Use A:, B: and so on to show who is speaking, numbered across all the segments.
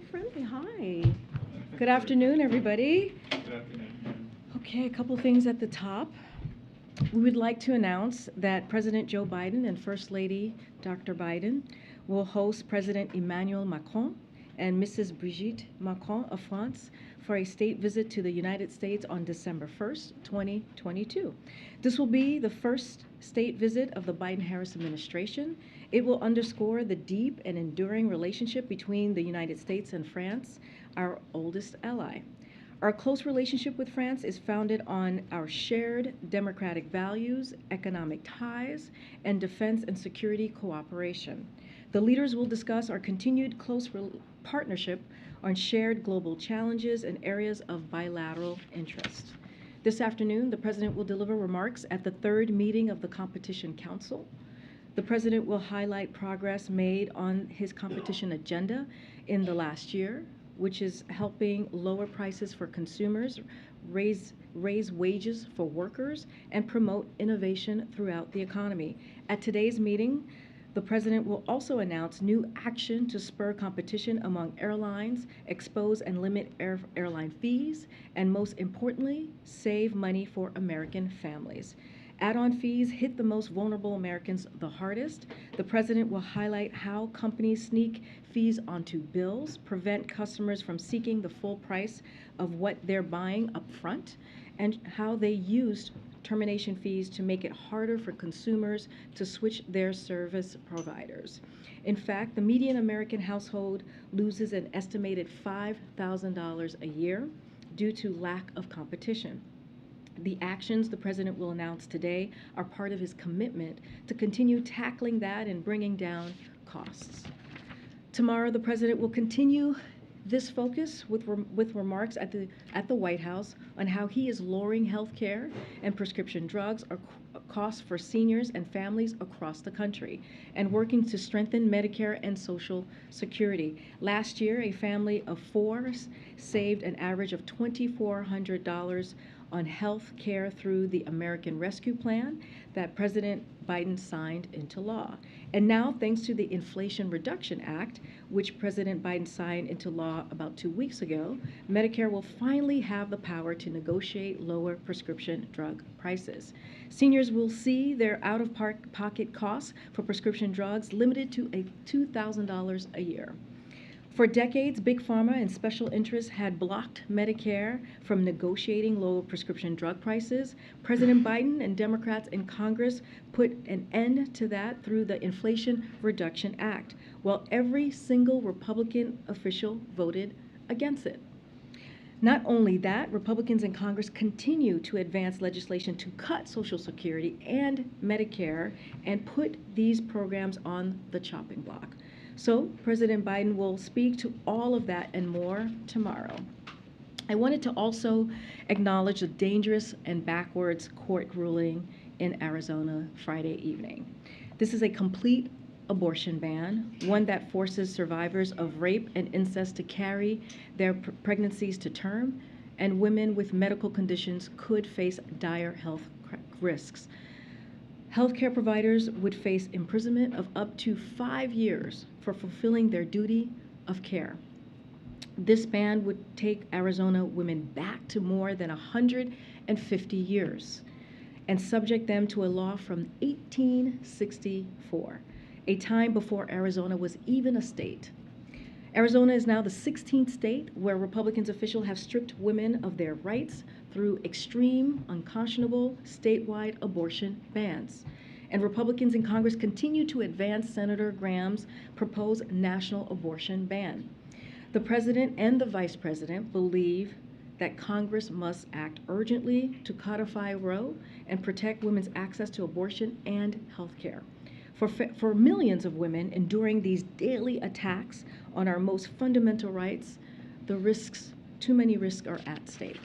A: friendly. Hi. Good afternoon, everybody.
B: Good afternoon.
A: Okay, a couple things at the top. We would like to announce that President Joe Biden and First Lady Dr. Biden will host President Emmanuel Macron and Mrs. Brigitte Macron of France for a state visit to the United States on December 1st, 2022. This will be the first state visit of the Biden-Harris administration. It will underscore the deep and enduring relationship between the United States and France, our oldest ally. Our close relationship with France is founded on our shared democratic values, economic ties, and defense and security cooperation. The leaders will discuss our continued close partnership on shared global challenges and areas of bilateral interest. This afternoon, the President will deliver remarks at the third meeting of the Competition Council. The President will highlight progress made on his competition agenda in the last year, which is helping lower prices for consumers, raise wages for workers, and promote innovation throughout the economy. At today's meeting, the President will also announce new action to spur competition among airlines, expose and limit airline fees, and most importantly, save money for American families. Add-on fees hit the most vulnerable Americans the hardest. The President will highlight how companies sneak fees onto bills, prevent customers from seeking the full price of what they're buying up front, and how they used termination fees to make it harder for consumers to switch their service providers. In fact, the median American household loses an estimated $5,000 a year due to lack of competition. The actions the President will announce today are part of his commitment to continue tackling that and bringing down costs. Tomorrow, the President will continue this focus with remarks at the White House on how he is lowering health care and prescription drugs costs for seniors and families across the country, and working to strengthen Medicare and Social Security. Last year, a family of four saved an average of $2,400 on health care through the American Rescue Plan that President Biden signed into law. And now, thanks to the Inflation Reduction Act, which President Biden signed into law about 2 weeks ago, Medicare will finally have the power to negotiate lower prescription drug prices. Seniors will see their out-of-pocket costs for prescription drugs limited to $2,000 a year. For decades, Big Pharma and special interests had blocked Medicare from negotiating lower prescription drug prices. President Biden and Democrats in Congress put an end to that through the Inflation Reduction Act, while every single Republican official voted against it. Not only that, Republicans in Congress continue to advance legislation to cut Social Security and Medicare and put these programs on the chopping block. So President Biden will speak to all of that and more tomorrow. I wanted to also acknowledge the dangerous and backwards court ruling in Arizona Friday evening. This is a complete abortion ban, one that forces survivors of rape and incest to carry their pregnancies to term, and women with medical conditions could face dire health risks. Healthcare providers would face imprisonment of up to 5 years for fulfilling their duty of care. This ban would take Arizona women back to more than 150 years and subject them to a law from 1864, a time before Arizona was even a state. Arizona is now the 16th state where Republican officials have stripped women of their rights through extreme, unconscionable, statewide abortion bans. And Republicans in Congress continue to advance Senator Graham's proposed national abortion ban. The President and the Vice President believe that Congress must act urgently to codify Roe and protect women's access to abortion and health care. For millions of women enduring these daily attacks on our most fundamental rights, too many risks are at stake.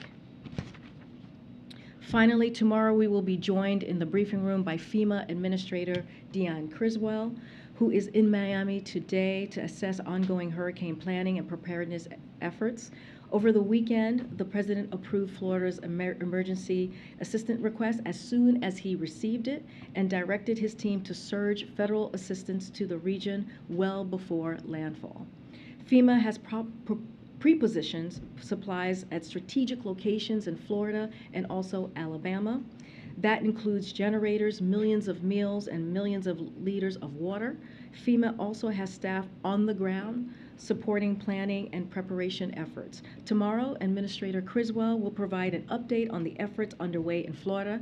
A: Finally, tomorrow we will be joined in the briefing room by FEMA Administrator Dion Criswell, who is in Miami today to assess ongoing hurricane planning and preparedness efforts. Over the weekend, the President approved Florida's emergency assistance request as soon as he received it and directed his team to surge federal assistance to the region well before landfall. FEMA has pre-positioned supplies at strategic locations in Florida and also Alabama. That includes generators, millions of meals, and millions of liters of water. FEMA also has staff on the ground supporting planning and preparation efforts. Tomorrow, Administrator Criswell will provide an update on the efforts underway in Florida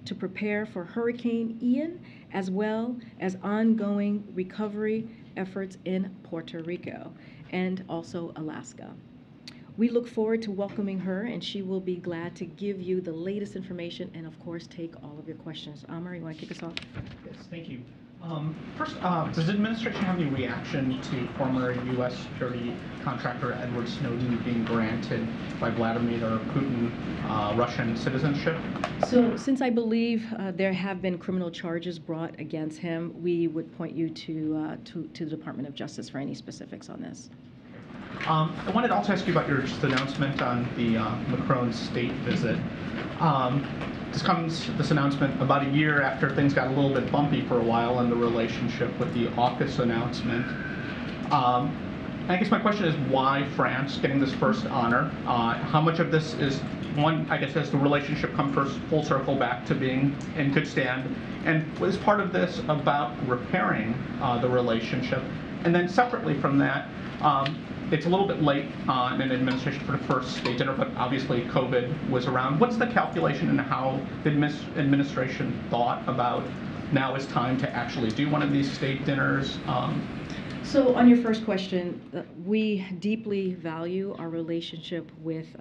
A: to prepare for Hurricane Ian, as well as ongoing recovery efforts in Puerto Rico and also Alaska. We look forward to welcoming her, and she will be glad to give you the latest information and, of course, take all of your questions. Amar, you want to kick us off?
B: Yes, thank you. First, does the administration have any reaction to former U.S. security contractor Edward Snowden being granted by Vladimir Putin Russian citizenship?
A: So, since I believe there have been criminal charges brought against him, we would point you to the Department of Justice for any specifics on this.
B: I wanted to also ask you about your just announcement on the Macron state visit. This announcement about a year after things got a little bit bumpy for a while in the relationship with the AUKUS announcement. I guess my question is, why France getting this first honor? How much of this is, one, I guess, has the relationship come full circle back to being in good stand? And was part of this about repairing the relationship? And then separately from that, it's a little bit late in an administration for the first state dinner, but obviously COVID was around. What's the calculation and how the administration thought about now is time to actually do one of these state dinners?
A: So on your first question, we deeply value our relationship with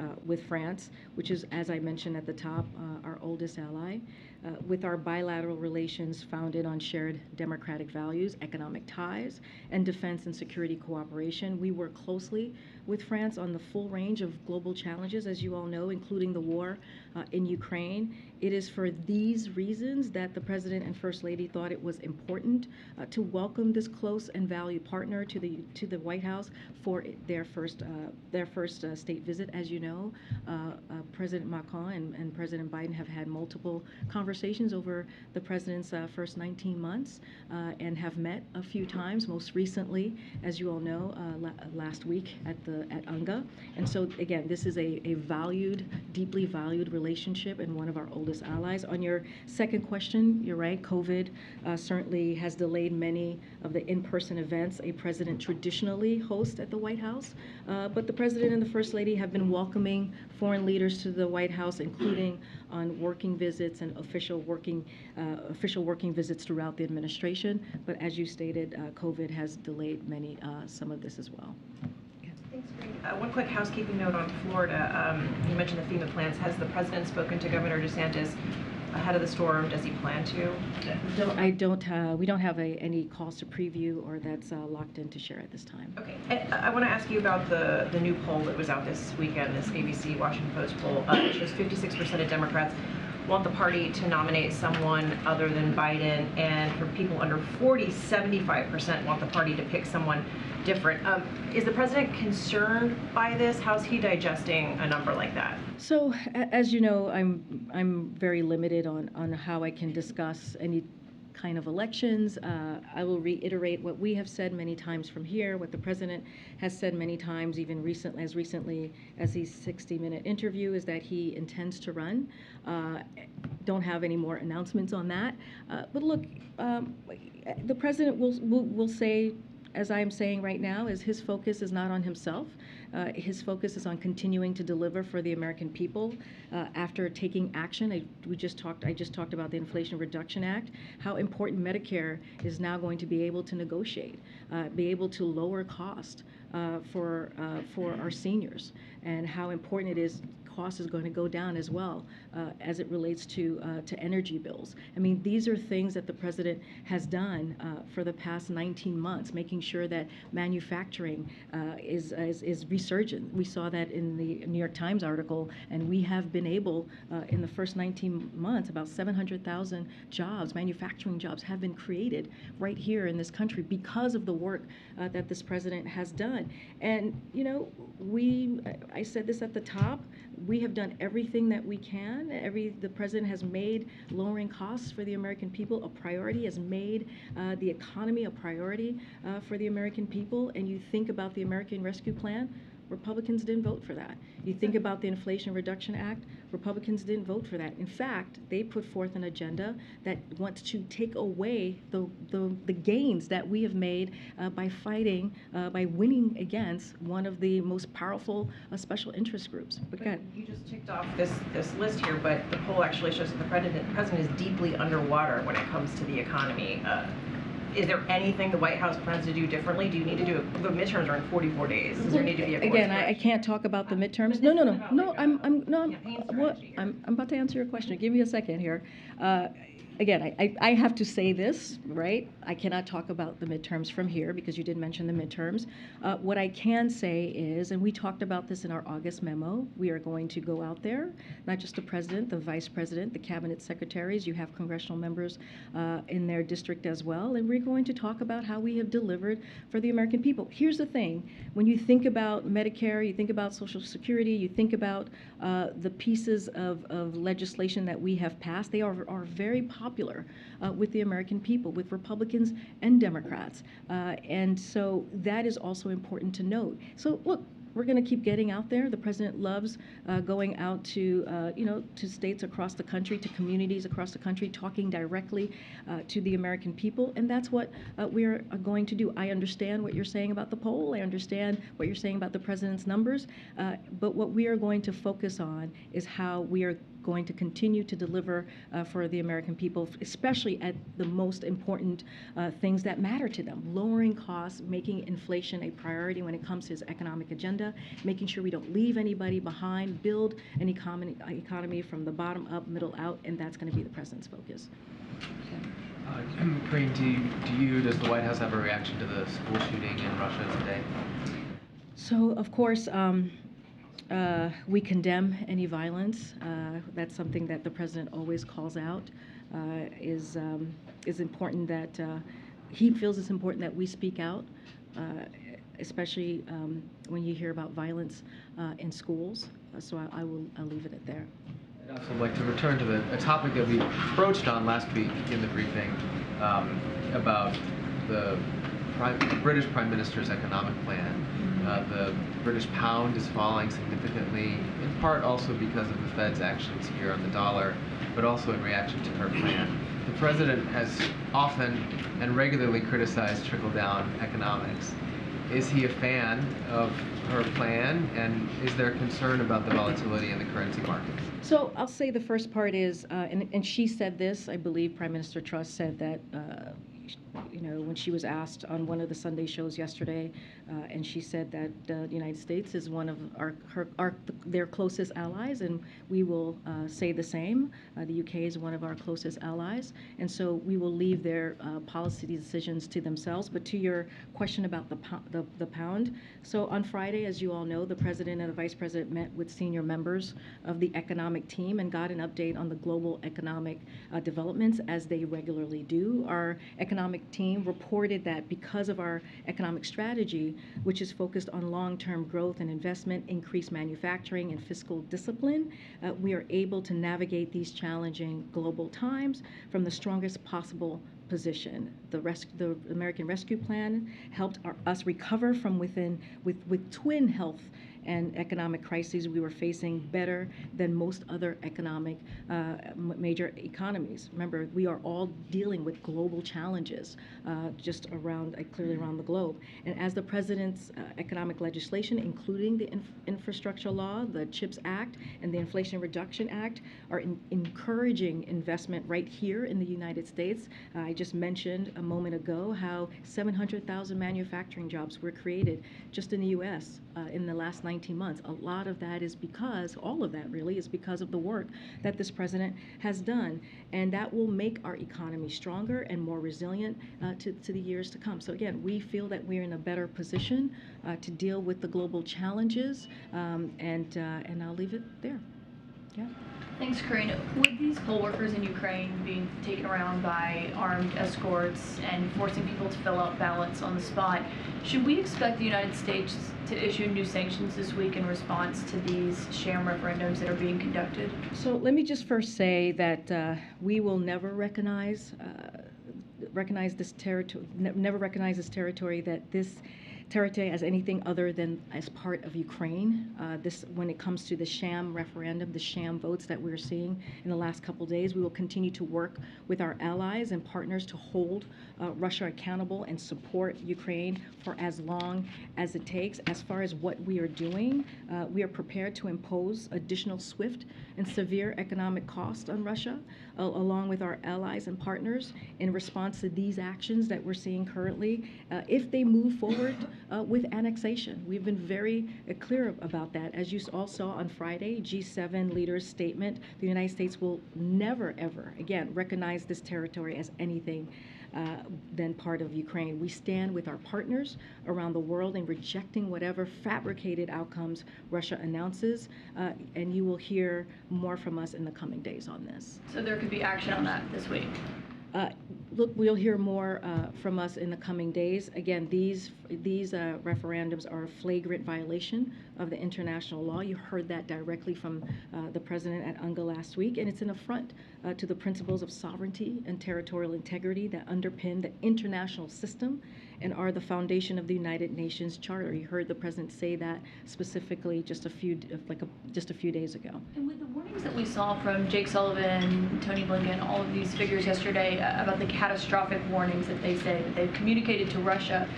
A: France, which is, as I mentioned at the top, our oldest ally. With our bilateral relations founded on shared democratic values, economic ties, and defense and security cooperation, we work closely with France on the full range of global challenges, as you all know, including the war in Ukraine. It is for these reasons that the President and First Lady thought it was important to welcome this close and valued partner to the White House for their first state visit. As you know, President Macron and President Biden have had multiple conversations over the President's first 19 months and have met a few times, most recently, as you all know, last week at UNGA. And so, again, this is a deeply valued relationship and one of our oldest allies. On your second question, you're right, COVID certainly has delayed many of the in-person events a president traditionally hosts at the White House. But the President and the First Lady have been welcoming foreign leaders to the White House, including on working visits and official working visits throughout the administration. But as you stated, COVID has delayed some of this as well.
C: Thanks, Karine. One quick housekeeping note on Florida. You mentioned the FEMA plans. Has the President spoken to Governor DeSantis ahead of the storm? Does he plan to?
A: We don't have any calls to preview or that's locked in to share at this time.
C: Okay. And I want to ask you about the new poll that was out this weekend, this ABC Washington Post poll. It shows 56% of Democrats want the party to nominate someone other than Biden, and for people under 40, 75% want the party to pick someone different. Is the president concerned by this? How's he digesting a number like that?
A: So, as you know, I'm very limited on how I can discuss any kind of elections. I will reiterate what we have said many times from here, what the president has said many times, even recently as his 60-minute interview, is that he intends to run. Don't have any more announcements on that. But look, the president will say, as I am saying right now, is his focus is not on himself. His focus is on continuing to deliver for the American people. After taking action, I just talked about the Inflation Reduction Act, how important Medicare is now going to be able to negotiate, be able to lower cost for our seniors, and how important it is. Cost is going to go down as well as it relates to energy bills. I mean, these are things that the president has done for the past 19 months, making sure that manufacturing is resurgent. We saw that in the New York Times article, and we have been able, in the first 19 months, about 700,000 jobs, manufacturing jobs, have been created right here in this country because of the work that this president has done. And, you know, I said this at the top, we have done everything that we can. The president has made lowering costs for the American people a priority, has made the economy a priority for the American people. And you think about the American Rescue Plan, Republicans didn't vote for that. You think about the Inflation Reduction Act, Republicans didn't vote for that. In fact, they put forth an agenda that wants to take away the gains that we have made by fighting, by winning against one of the most powerful special interest groups. But go ahead.
C: You just ticked off this list here, but the poll actually shows that the president is deeply underwater when it comes to the economy. Is there anything the White House plans to do differently? Do you need to do the midterms are in 44 days? Does there need to be a course
A: Again, I
C: correction?
A: can't talk about the midterms. I'm about to answer your question. Give me a second here. Again, I have to say this, right? I cannot talk about the midterms from here because you did mention the midterms. What I can say is, and we talked about this in our August memo, we are going to go out there, not just the president, the vice president, the cabinet secretaries, you have congressional members in their district as well, and we're going to talk about how we have delivered for the American people. Here's the thing, when you think about Medicare, you think about Social Security, you think about the pieces of legislation that we have passed, they are very popular with the American people, with Republicans and Democrats. And so that is also important to note. So look, we're going to keep getting out there. The president loves going out to, to states across the country, to communities across the country, talking directly to the American people. And that's what we're going to do. I understand what you're saying about the poll. I understand what you're saying about the president's numbers. But what we are going to focus on is how we are going to continue to deliver for the American people, especially at the most important things that matter to them. Lowering costs, making inflation a priority when it comes to his economic agenda, making sure we don't leave anybody behind, build an economy from the bottom up, middle out, and that's going to be the president's focus.
D: Karine, does the White House have a reaction to the school shooting in Russia today?
A: So, of course, we condemn any violence. That's something that the president always calls out. Is important that he feels it's important that we speak out, especially when you hear about violence in schools. So I'll leave it at there.
D: I'd also like to return to a topic that we broached on last week in the briefing about the British Prime Minister's economic plan. The British pound is falling significantly, in part also because of the Fed's actions here on the dollar, but also in reaction to her plan. The president has often and regularly criticized trickle-down economics. Is he a fan of her plan, and is there concern about the volatility in the currency markets?
A: So I'll say the first part is, and she said this, I believe Prime Minister Truss said that, when she was asked on one of the Sunday shows yesterday, and she said that the United States is one of their closest allies, and we will say the same. The UK is one of our closest allies, and so we will leave their policy decisions to themselves. But to your question about the pound, so on Friday, as you all know, the president and the vice president met with senior members of the economic team and got an update on the global economic developments, as they regularly do. Our economic team reported that because of our economic strategy, which is focused on long-term growth and investment, increased manufacturing, and fiscal discipline, we are able to navigate these challenging global times from the strongest possible position. The American Rescue Plan helped us recover from within with twin health and economic crises we were facing better than most other economic major economies. Remember, we are all dealing with global challenges just clearly around the globe. And as the president's economic legislation, including the infrastructure law, the CHIPS Act, and the Inflation Reduction Act, are encouraging investment right here in the United States. I just mentioned a moment ago how 700,000 manufacturing jobs were created just in the U.S. In the last 19 months. A lot of that is because, all of that really, is because of the work that this president has done. And that will make our economy stronger and more resilient to the years to come. So again, we feel that we're in a better position to deal with the global challenges, and I'll leave it there. Yeah.
E: Thanks, Karine. With these poll workers in Ukraine being taken around by armed escorts and forcing people to fill out ballots on the spot, should we expect the United States to issue new sanctions this week in response to these sham referendums that are being conducted?
A: So let me just first say that we will never recognize this territory, never recognize this territory, that this territory as anything other than as part of Ukraine. When it comes to the sham referendum, the sham votes that we're seeing in the last couple days, we will continue to work with our allies and partners to hold Russia accountable and support Ukraine for as long as it takes. As far as what we are doing, we are prepared to impose additional swift and severe economic cost on Russia, along with our allies and partners in response to these actions that we're seeing currently, if they move forward with annexation. We've been very clear about that. As you all saw on Friday, G7 leaders' statement, the United States will never, ever, again, recognize this territory as anything than part of Ukraine. We stand with our partners around the world in rejecting whatever fabricated outcomes Russia announces, and you will hear more from us in the coming days on this.
E: So there could be action on that this week?
A: Look, we'll hear more from us in the coming days. Again, these referendums are a flagrant violation of the international law. You heard that directly from the president at UNGA last week, and it's an affront to the principles of sovereignty and territorial integrity that underpin the international system and are the foundation of the United Nations Charter. You heard the president say that specifically just a few days ago.
E: And with the warnings that we saw from Jake Sullivan, Tony Blinken, all of these figures yesterday about the catastrophic warnings that they say that they've communicated to Russia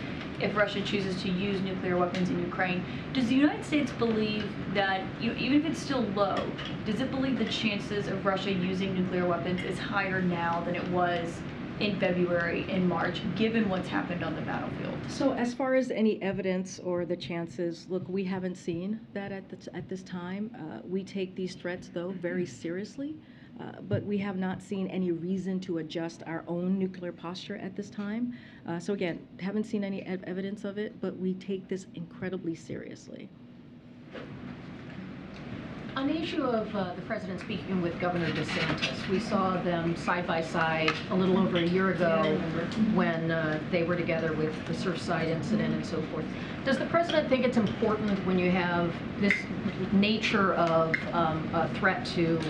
E: if Russia chooses to use nuclear weapons in Ukraine, does the United States believe that, even if it's still low, does it believe the chances of Russia using nuclear weapons is higher now than it was in February, in March, given what's happened on the battlefield?
A: So as far as any evidence or the chances, look, we haven't seen that at this time. We take these threats, though, very seriously, but we have not seen any reason to adjust our own nuclear posture at this time. So again, haven't seen any evidence of it, but we take this incredibly seriously.
F: On the issue of the president speaking with Governor DeSantis, we saw them side by side a little over a year ago when they were together with the Surfside incident and so forth. Does the president think it's important when you have this nature of a threat to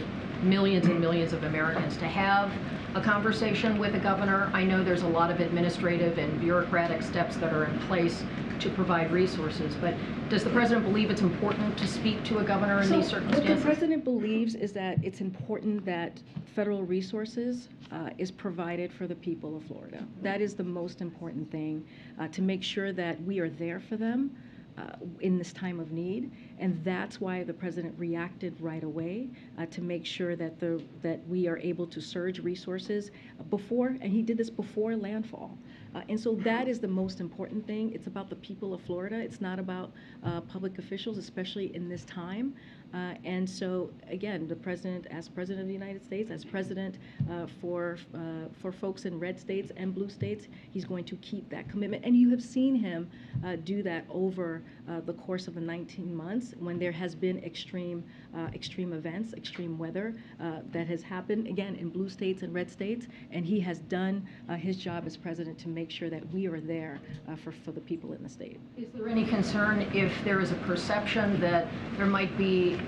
F: millions and millions of Americans to have a conversation with a governor? I know there's a lot of administrative and bureaucratic steps that are in place to provide resources, but does the president believe it's important to speak to a governor in these circumstances?
A: What the president believes is that it's important that federal resources is provided for the people of Florida. That is the most important thing, to make sure that we are there for them in this time of need, and that's why the president reacted right away to make sure that we are able to surge resources before, and he did this before landfall. And so that is the most important thing. It's about the people of Florida. It's not about public officials, especially in this time. And so, again, the president, as president of the United States, as president for folks in red states and blue states, he's going to keep that commitment. And you have seen him do that over the course of the 19 months when there has been extreme events, extreme weather that has happened, again, in blue states and red states. And he has done his job as president to make sure that we are there for the people in the state.
F: Is there any concern if there is a perception that there might be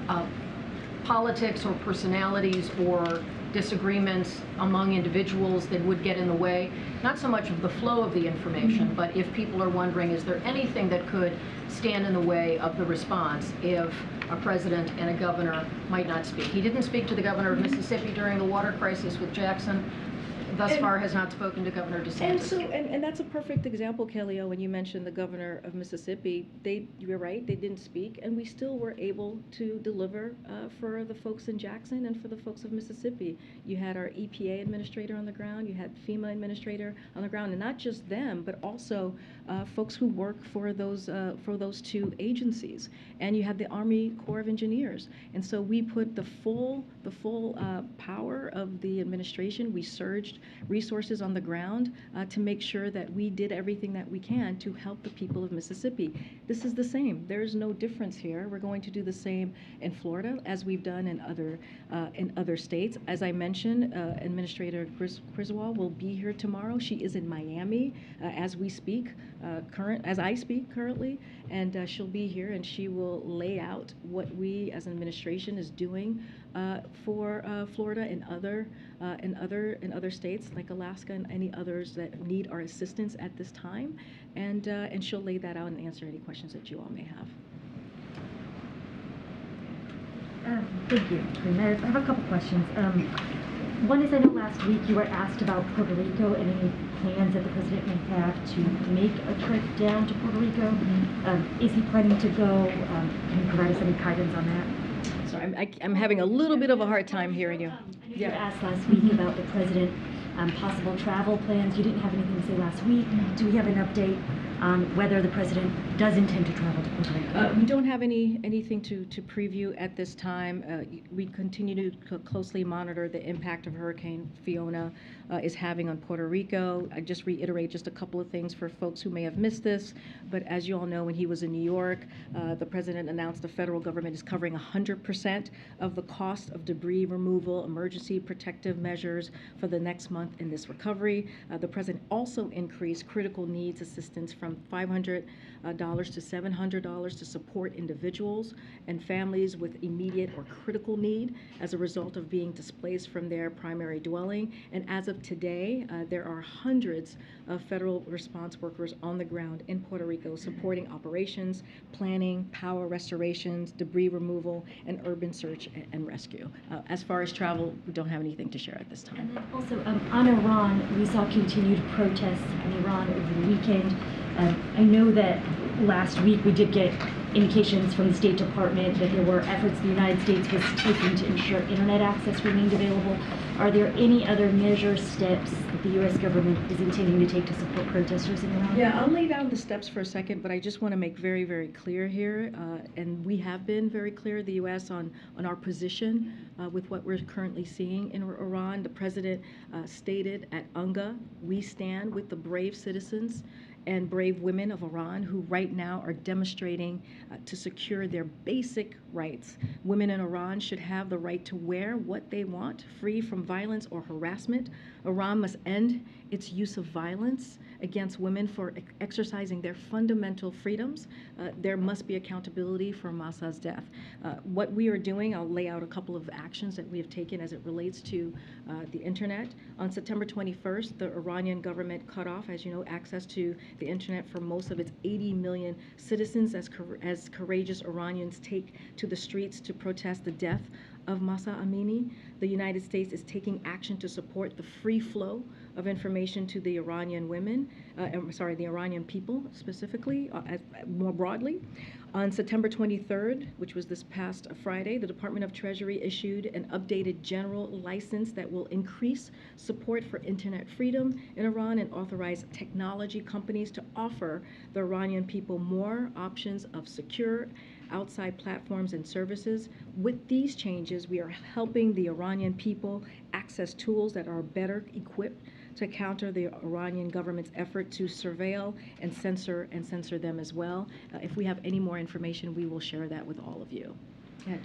F: politics or personalities or disagreements among individuals that would get in the way, not so much of the flow of the information, but if people are wondering, is there anything that could stand in the way of the response if a president and a governor might not speak? He didn't speak to the governor of Mississippi during the water crisis with Jackson. Thus far has not spoken to Governor DeSantis.
A: And that's a perfect example, Kelly-O, when you mentioned the governor of Mississippi. You were right, they didn't speak, and we still were able to deliver for the folks in Jackson and for the folks of Mississippi. You had our EPA administrator on the ground, you had FEMA administrator on the ground, and not just them, but also folks who work for those two agencies. And you had the Army Corps of Engineers. And so we put the full power of the administration. We surged resources on the ground to make sure that we did everything that we can to help the people of Mississippi. This is the same. There's no difference here. We're going to do the same in Florida as we've done in other states. As I mentioned, Administrator Griswold will be here tomorrow. She is in Miami as we speak, as I speak currently, and she'll be here and she will lay out what we as an administration is doing for Florida and other states like Alaska and any others that need our assistance at this time, and she'll lay that out and answer any questions that you all may have.
G: Thank you, Karine. I have a couple questions. One is, I know last week you were asked about Puerto Rico and any plans that the president may have to make a trip down to Puerto Rico. Is he planning to go? Can you provide us any guidance on that?
A: Sorry, I'm having a little bit of a hard time hearing you.
G: You were asked last week about the president, possible travel plans. You didn't have anything to say last week. Do we have an update on whether the president does intend to travel to Puerto Rico?
A: We don't have anything to preview at this time. We continue to closely monitor the impact of Hurricane Fiona is having on Puerto Rico. I just reiterate just a couple of things for folks who may have missed this, but as you all know, when he was in New York, the president announced the federal government is covering 100% of the cost of debris removal, emergency protective measures for the next month in this recovery. The president also increased critical needs assistance from $500 to $700 to support individuals and families with immediate or critical need as a result of being displaced from their primary dwelling. And as of today, there are hundreds of federal response workers on the ground in Puerto Rico supporting operations, planning, power restorations, debris removal, and urban search and rescue. As far as travel, we don't have anything to share at this time.
G: And then also on Iran, we saw continued protests in Iran over the weekend. I know that last week we did get indications from the State Department that there were efforts the United States was taking to ensure internet access remained available. Are there any other measures, steps that the U.S. government is intending to take to support protesters in Iran?
A: Yeah, I'll lay down the steps for a second, but I just want to make very, very clear here, and we have been very clear, the U.S., on our position with what we're currently seeing in Iran. The president stated at UNGA, we stand with the brave citizens and brave women of Iran who right now are demonstrating to secure their basic rights. Women in Iran should have the right to wear what they want, free from violence or harassment. Iran must end its use of violence against women for exercising their fundamental freedoms. There must be accountability for Mahsa's death. What we are doing, I'll lay out a couple of actions that we have taken as it relates to the internet. On September 21st, the Iranian government cut off, as you know, access to the internet for most of its 80 million citizens as courageous Iranians take to the streets to protest the death of Mahsa Amini. The United States is taking action to support the free flow of information to the Iranian women, the Iranian people specifically, more broadly. On September 23rd, which was this past Friday, the Department of Treasury issued an updated general license that will increase support for internet freedom in Iran and authorize technology companies to offer the Iranian people more options of secure outside platforms and services. With these changes, we are helping the Iranian people access tools that are better equipped to counter the Iranian government's effort to surveil and censor them as well. If we have any more information, we will share that with all of you. Yeah.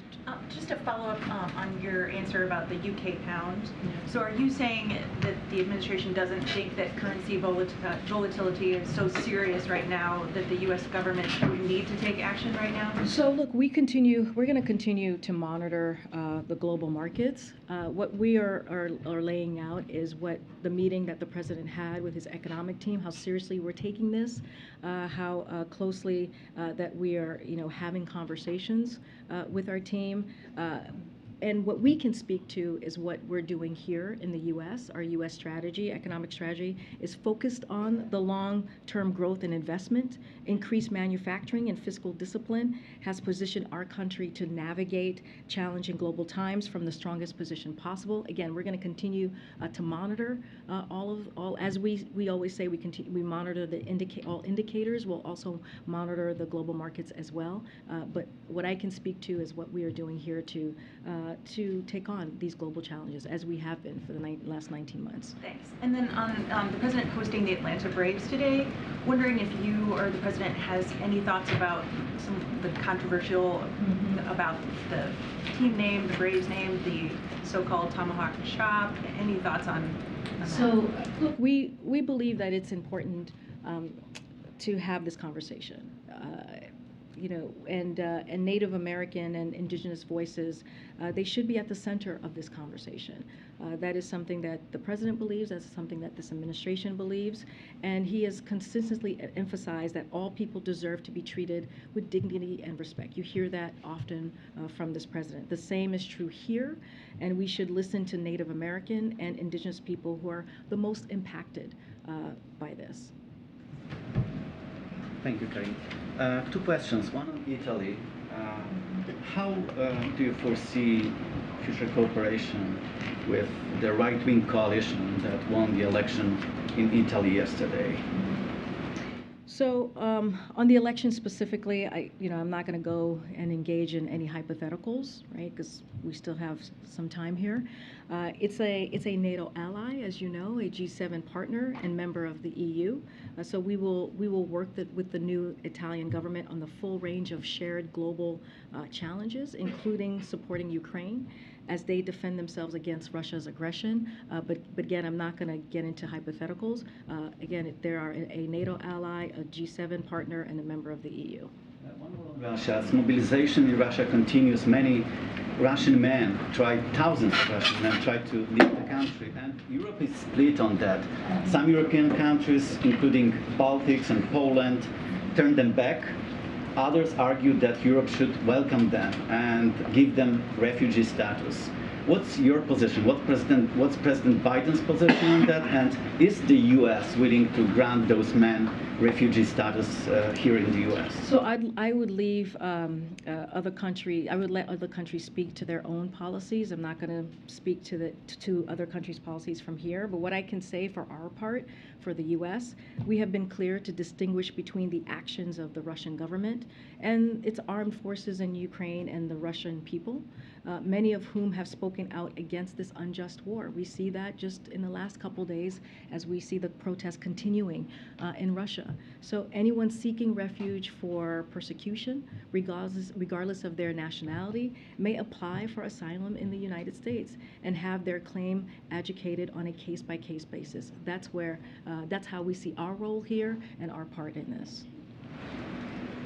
H: Just to follow up on your answer about the UK pound. So are you saying that the administration doesn't think that currency volatility is so serious right now that the U.S. government would need to take action right now?
A: So look, we're going to continue to monitor the global markets. What we are laying out is what the meeting that the president had with his economic team, how seriously we're taking this, how closely that we are, having conversations with our team. And what we can speak to is what we're doing here in the U.S. Our U.S. strategy, economic strategy, is focused on the long-term growth and investment. Increased manufacturing and fiscal discipline has positioned our country to navigate challenging global times from the strongest position possible. Again, we're going to continue to monitor all as we always say, we monitor all indicators. We'll also monitor the global markets as well. But what I can speak to is what we are doing here to to take on these global challenges as we have been for the last 19 months.
H: Thanks. And then on the president hosting the Atlanta Braves today, wondering if you or the president has any thoughts about some of the controversial about the team name, the Braves name, the so-called tomahawk chop. Any thoughts on that?
A: So, look, we believe that it's important to have this conversation. And Native American and indigenous voices, they should be at the center of this conversation. That is something that the president believes, that's something that this administration believes, and he has consistently emphasized that all people deserve to be treated with dignity and respect. You hear that often from this president. The same is true here, and we should listen to Native American and indigenous people who are the most impacted by this.
I: Thank you, Karine. Two questions. One on Italy. How do you foresee future cooperation with the right-wing coalition that won the election in Italy yesterday?
A: So on the election specifically, I'm not going to go and engage in any hypotheticals, right? Because we still have some time here. It's a NATO ally, as you know, a G7 partner and member of the EU. So we will work with the new Italian government on the full range of shared global challenges, including supporting Ukraine as they defend themselves against Russia's aggression. But again, I'm not going to get into hypotheticals. Again, they are a NATO ally, a G7 partner, and a member of the EU.
I: Russia's mobilization in Russia continues. Many Russian men thousands of Russian men tried to leave the country, and Europe is split on that. Some European countries, including Baltics and Poland, turned them back. Others argued that Europe should welcome them and give them refugee status. What's your position? What's President Biden's position on that? And is the U.S. willing to grant those men refugee status here in the U.S.?
A: So I would leave other countries. I would let other countries speak to their own policies. I'm not going to speak to other countries' policies from here. But what I can say for our part, for the U.S., we have been clear to distinguish between the actions of the Russian government and its armed forces in Ukraine and the Russian people, many of whom have spoken out against this unjust war. We see that just in the last couple days as we see the protests continuing in Russia. So anyone seeking refuge for persecution, regardless of their nationality, may apply for asylum in the United States and have their claim adjudicated on a case-by-case basis. That's how we see our role here and our part in this.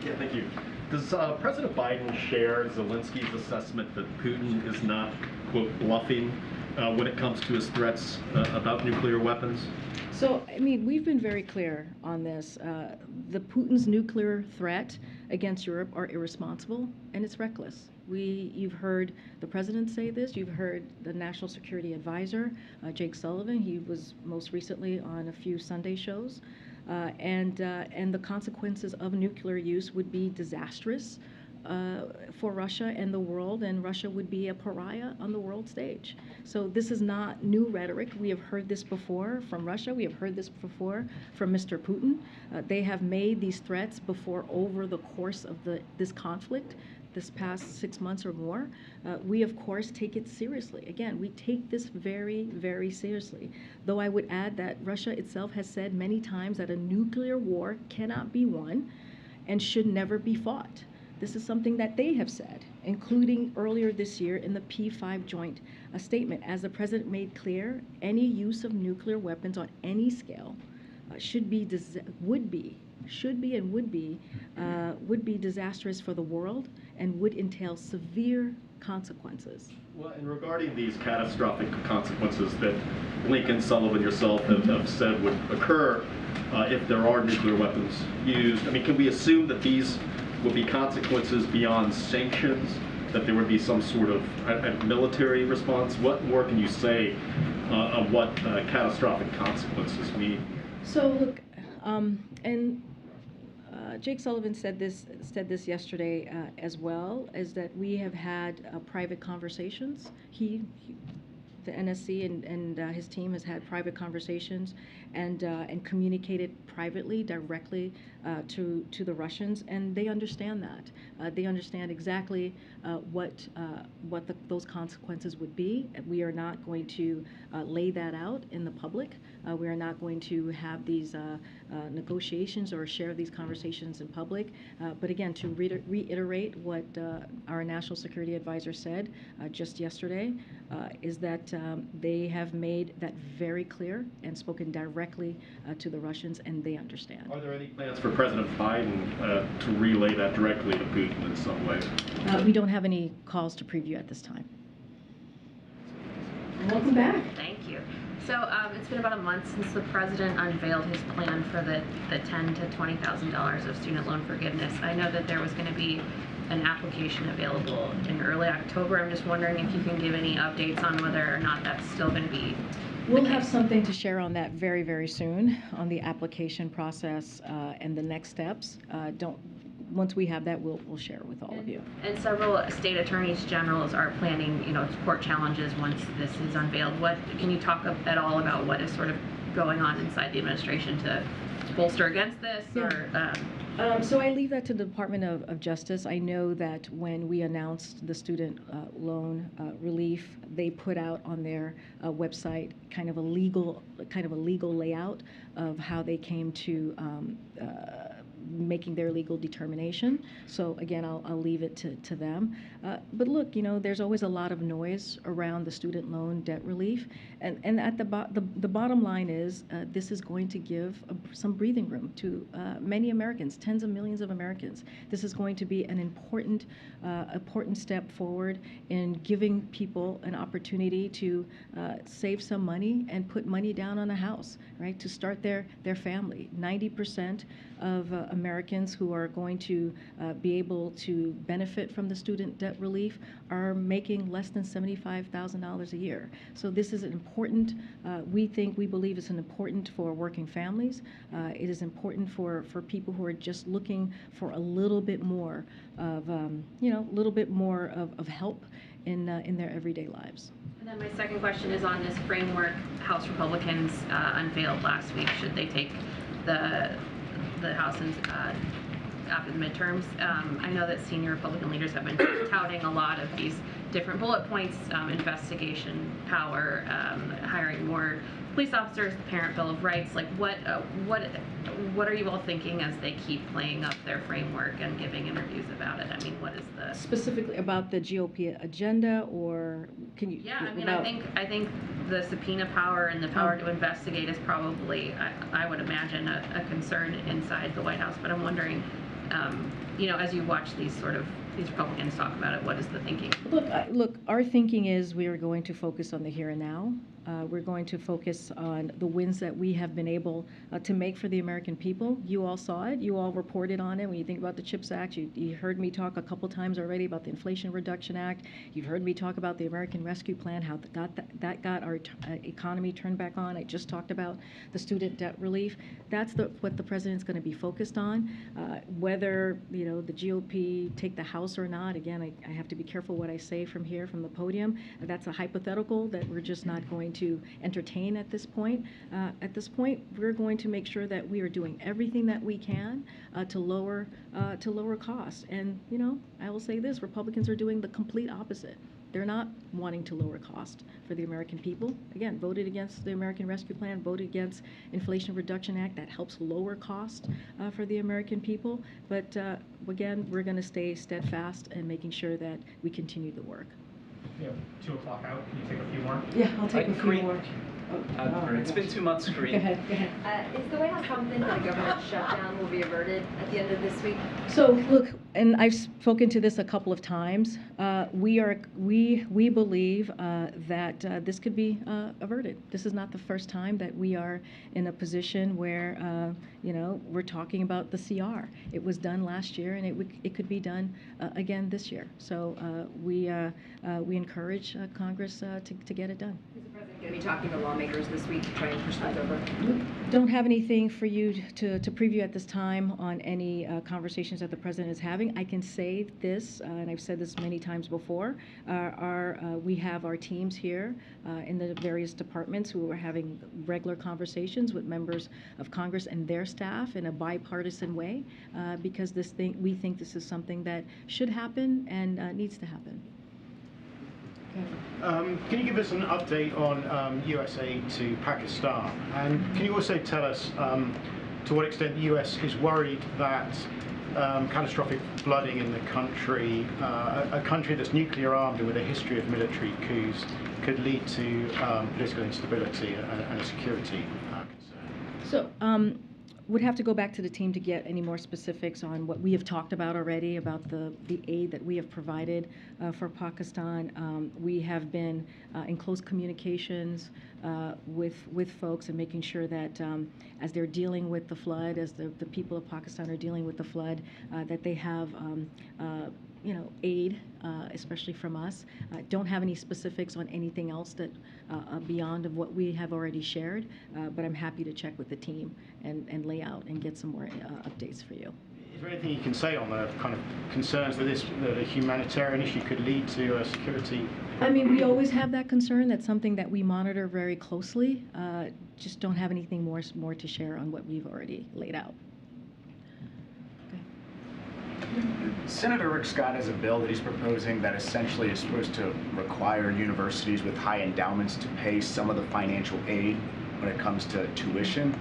J: Yeah, thank you. Does President Biden share Zelensky's assessment that Putin is not, quote, bluffing when it comes to his threats about nuclear weapons?
A: So, we've been very clear on this. The Putin's nuclear threat against Europe are irresponsible and it's reckless. You've heard the president say this. You've heard the National Security Advisor, Jake Sullivan. He was most recently on a few Sunday shows. And the consequences of nuclear use would be disastrous for Russia and the world, and Russia would be a pariah on the world stage. So this is not new rhetoric. We have heard this before from Russia. We have heard this before from Mr. Putin. They have made these threats before over the course of this conflict, this past 6 months or more. We, of course, take it seriously. Again, we take this very, very seriously. Though I would add that Russia itself has said many times that a nuclear war cannot be won and should never be fought. This is something that they have said, including earlier this year in the P5 joint statement. As the president made clear, any use of nuclear weapons on any scale would be disastrous for the world and would entail severe consequences.
J: Well, and regarding these catastrophic consequences that Lincoln, Sullivan, yourself have said would occur if there are nuclear weapons used, can we assume that these would be consequences beyond sanctions, that there would be some sort of military response? What more can you say of what catastrophic consequences mean?
A: So look, Jake Sullivan said this yesterday as well, is that we have had private conversations. He the NSC and his team has had private conversations and communicated privately, directly to the Russians, and they understand that. They understand exactly what those consequences would be. We are not going to lay that out in the public. We are not going to have these negotiations or share these conversations in public. But again, to reiterate what our National Security Advisor said just yesterday, is that they have made that very clear and spoken directly to the Russians, and they understand.
J: Are there any plans for President Biden to relay that directly to Putin in some way?
A: We don't have any calls to preview at this time. Welcome back.
C: Thank you. So it's been about a month since the president unveiled his plan for the $10,000 to $20,000 of student loan forgiveness. I know that there was going to be an application available in early October. I'm just wondering if you can give any updates on whether or not that's still going to be.
A: We'll have something to share on that very, very soon on the application process and the next steps. Once we have that, we'll share it with all of you.
C: And several state attorneys generals are planning, court challenges once this is unveiled. Can you talk at all about what is sort of going on inside the administration to bolster against this?
A: Yeah. So I leave that to the Department of Justice. I know that when we announced the student loan relief, they put out on their website kind of a legal layout of how they came to making their legal determination. So again, I'll leave it to them. But look, there's always a lot of noise around the student loan debt relief, and at the bottom line is this is going to give some breathing room to many Americans, tens of millions of Americans. This is going to be an important step forward in giving people an opportunity to save some money and put money down on a house, right? To start their family. 90% of Americans who are going to be able to benefit from the student debt relief are making less than $75,000 a year. So this is important. We believe it's important for working families. It is important for people who are just looking for a little bit more of, of help in their everyday lives.
C: And then my second question is on this framework House Republicans unveiled last week. Should they take the House after the midterms? I know that senior Republican leaders have been touting a lot of these different bullet points, investigation power, hiring more police officers, the Parent Bill of Rights. Like, what are you all thinking as they keep playing up their framework and giving interviews about it? I mean, what is the
A: specifically about the GOP agenda, or can you?
C: Yeah, I mean, I think the subpoena power and the power to investigate is probably, I would imagine, a concern inside the White House. But I'm wondering, as you watch these Republicans talk about it, what is the thinking?
A: Look, our thinking is we are going to focus on the here and now. We're going to focus on the wins that we have been able to make for the American people. You all saw it. You all reported on it. When you think about the CHIPS Act, you heard me talk a couple times already about the Inflation Reduction Act. You've heard me talk about the American Rescue Plan, how that got our economy turned back on. I just talked about the student debt relief. That's what the president's going to be focused on. Whether the GOP take the House or not, again, I have to be careful what I say from here, from the podium. That's a hypothetical that we're just not going to entertain at this point. At this point, we're going to make sure that we are doing everything that we can to lower costs. And I will say this: Republicans are doing the complete opposite. They're not wanting to lower cost for the American people. Again, voted against the American Rescue Plan, voted against Inflation Reduction Act that helps lower cost for the American people. But again, we're going to stay steadfast in making sure that we continue the work.
B: 2 o'clock out. Can you take a few more?
A: Yeah, I'll take a few more.
K: It's been 2 months, Karine.
A: Go ahead.
L: Is the White House confident that a government shutdown will be averted at the end of this week?
A: So look, and I've spoken to this a couple of times. We believe that this could be averted. This is not the first time that we are in a position where we're talking about the CR. It was done last year, and it could be done again this year. So we encourage Congress to get it done.
L: Is the president Going to be talking to lawmakers this week to try and push those over?
A: Don't have anything for you to preview at this time on any conversations that the president is having. I can say this, and I've said this many times before, we have our teams here in the various departments who are having regular conversations with members of Congress and their staff in a bipartisan way, because we think this is something that should happen and needs to happen.
M: Can you give us an update on US aid to Pakistan? And can you also tell us to what extent the US is worried that catastrophic flooding in the country, a country that's nuclear armed and with a history of military coups, could lead to political instability and a security concern?
A: So, would have to go back to the team to get any more specifics on what we have talked about already about the aid that we have provided for Pakistan. We have been in close communications with folks and making sure that as they're dealing with the flood, as the people of Pakistan are dealing with the flood, that they have aid, especially from us. Don't have any specifics on anything else that beyond of what we have already shared, but I'm happy to check with the team and lay out and get some more updates for you.
M: Is there anything you can say on the kind of concerns that that a humanitarian issue could lead to a security?
A: I mean, we always have that concern. That's something that we monitor very closely. Just don't have anything more to share on what we've already laid out.
N: Senator Rick Scott has a bill that he's proposing that essentially is supposed to require universities with high endowments to pay some of the financial aid when it comes to tuition.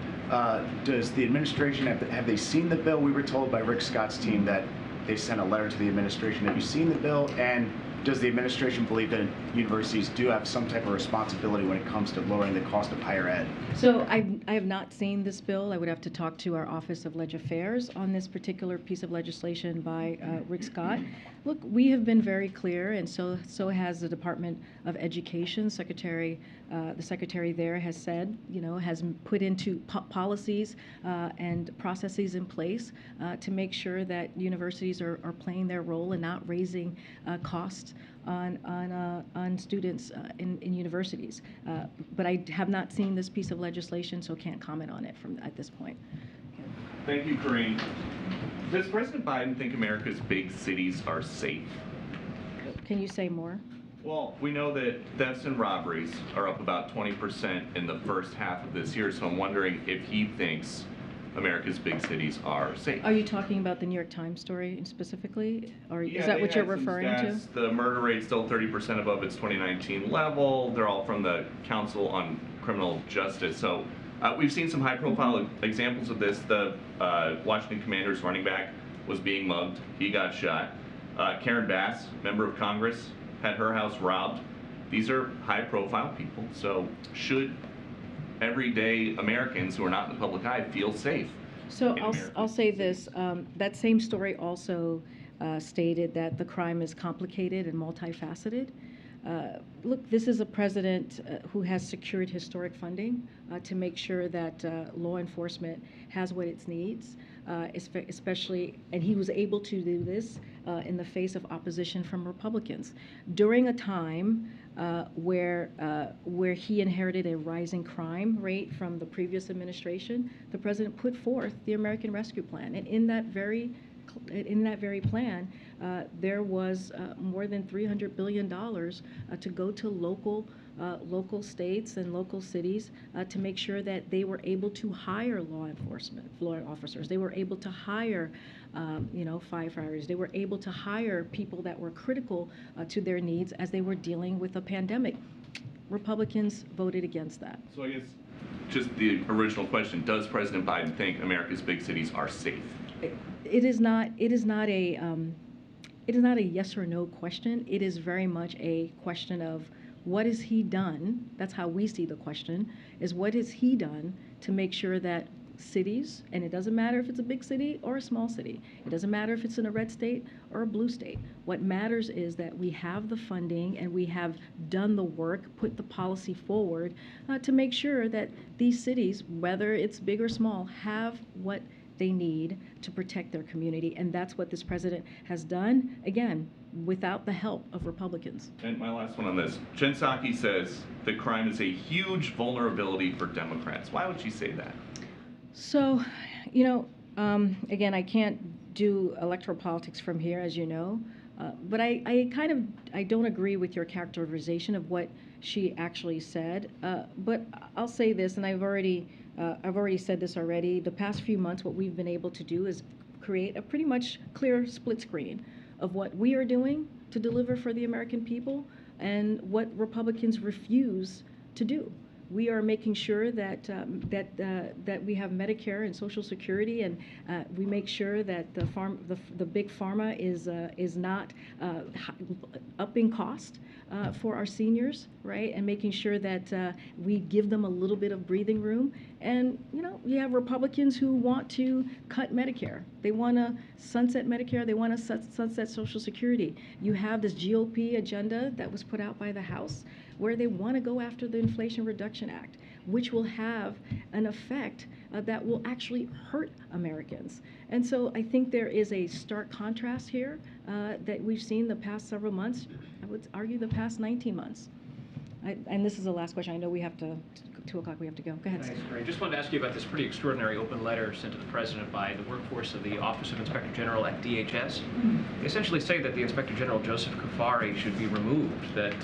N: Does the administration, have they seen the bill? We were told by Rick Scott's team that they sent a letter to the administration. Have you seen the bill? And does the administration believe that universities do have some type of responsibility when it comes to lowering the cost of higher ed?
A: So I have not seen this bill. I would have to talk to our Office of Leg Affairs on this particular piece of legislation by Rick Scott. Look, we have been very clear, and so has the Department of Education. The secretary there has said, has put into policies and processes in place to make sure that universities are playing their role and not raising costs on students in universities. But I have not seen this piece of legislation, so can't comment on it at this point.
O: Thank you, Karine. Does President Biden think America's big cities are safe?
A: Can you say more?
O: Well, we know that thefts and robberies are up about 20% in the first half of this year, so I'm wondering if he thinks America's big cities are safe.
A: Are you talking about the New York Times story specifically, or is that what you're referring to?
O: The murder rate's still 30% above its 2019 level. They're all from the Council on Criminal Justice. So we've seen some high-profile examples of this. The Washington Commanders running back was being mugged. He got shot. Karen Bass, member of Congress, had her house robbed. These are high-profile people. So should everyday Americans who are not in the public eye feel safe?
A: So I'll say this. That same story also stated that the crime is complicated and multifaceted. Look, this is a president who has secured historic funding to make sure that law enforcement has what it needs, especially, and he was able to do this in the face of opposition from Republicans during a time where he inherited a rising crime rate from the previous administration. The president put forth the American Rescue Plan, and in that very plan, there was more than $300 billion to go to local states and local cities to make sure that they were able to hire law officers. They were able to hire, firefighters. They were able to hire people that were critical to their needs as they were dealing with a pandemic. Republicans voted against that.
O: So I guess just the original question: does President Biden think America's big cities are safe?
A: It is not a yes or no question. It is very much a question of what has he done. That's how we see the question, is what has he done to make sure that cities, and it doesn't matter if it's a big city or a small city, it doesn't matter if it's in a red state or a blue state. What matters is that we have the funding and we have done the work, put the policy forward to make sure that these cities, whether it's big or small, have what they need to protect their community. And that's what this president has done, again, without the help of Republicans.
O: And my last one on this. Jen Psaki says that crime is a huge vulnerability for Democrats. Why would she say that?
A: So, again, I can't do electoral politics from here, as you know, but I don't agree with your characterization of what she actually said. But I'll say this, and I've already said this already. The past few months, what we've been able to do is create a pretty much clear split screen of what we are doing to deliver for the American people and what Republicans refuse to do. We are making sure that that we have Medicare and Social Security, and we make sure that the big pharma is not upping cost for our seniors, right? And making sure that we give them a little bit of breathing room. And you have Republicans who want to cut Medicare. They want to sunset Medicare. They want to sunset Social Security. You have this GOP agenda that was put out by the House, where they want to go after the Inflation Reduction Act, which will have an effect that will actually hurt Americans. And so I think there is a stark contrast here that we've seen the past several months. I would argue the past 19 months. And this is the last question. I know we have to, 2 o'clock we have to go. Go ahead.
P: Thanks, Karine. Just wanted to ask you about this pretty extraordinary open letter sent to the President by the workforce of the Office of Inspector General at DHS. They essentially say that the Inspector General, Joseph Kafari, should be removed, that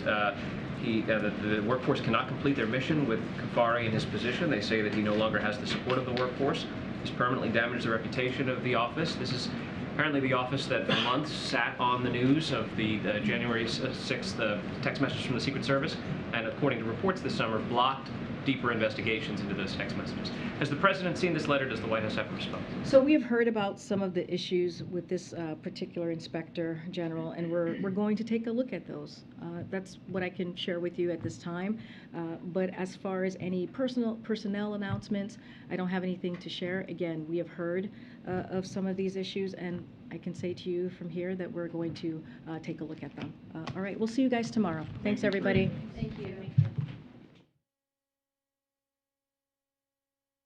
P: the workforce cannot complete their mission with Kafari in his position. They say that he no longer has the support of the workforce. He's permanently damaged the reputation of the office. This is apparently the office that for months sat on the news of the January 6th text messages from the Secret Service, and according to reports this summer, blocked deeper investigations into those text messages. Has the President seen this letter? Does the White House have a response?
A: So we have heard about some of the issues with this particular Inspector General, and we're going to take a look at those. That's what I can share with you at this time. But as far as any personnel announcements, I don't have anything to share. Again, we have heard of some of these issues, and I can say to you from here that we're going to take a look at them. All right, we'll see you guys tomorrow. Thanks, everybody.
E: Thank you.